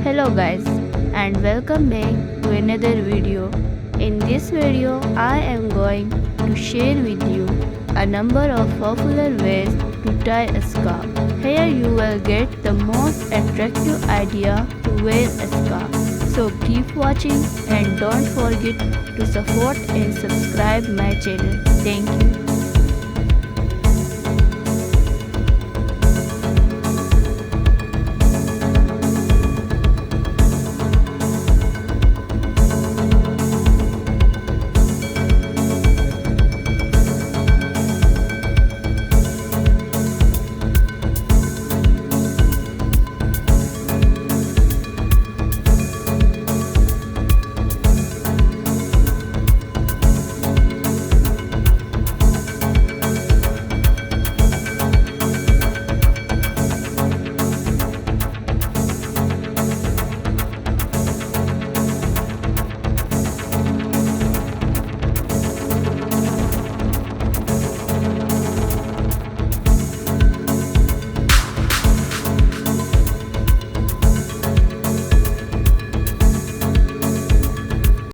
Hello guys and welcome back to another video. In this video I am going to share with you a number of popular ways to tie a scarf. Here you will get the most attractive idea to wear a scarf. So keep watching and don't forget to support and subscribe my channel. Thank you.